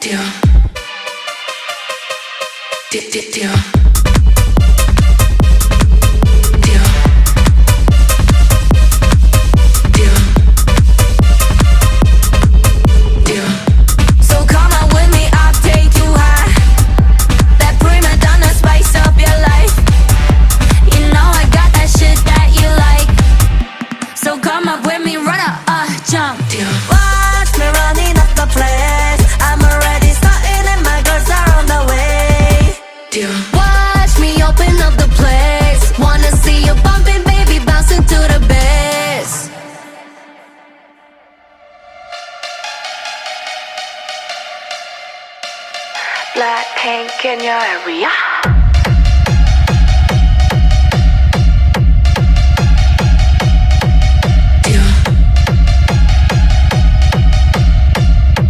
Deal. Deal. Watch me open up the place. Wanna see you bumping, baby, bouncing to the bass. Black pink in your area.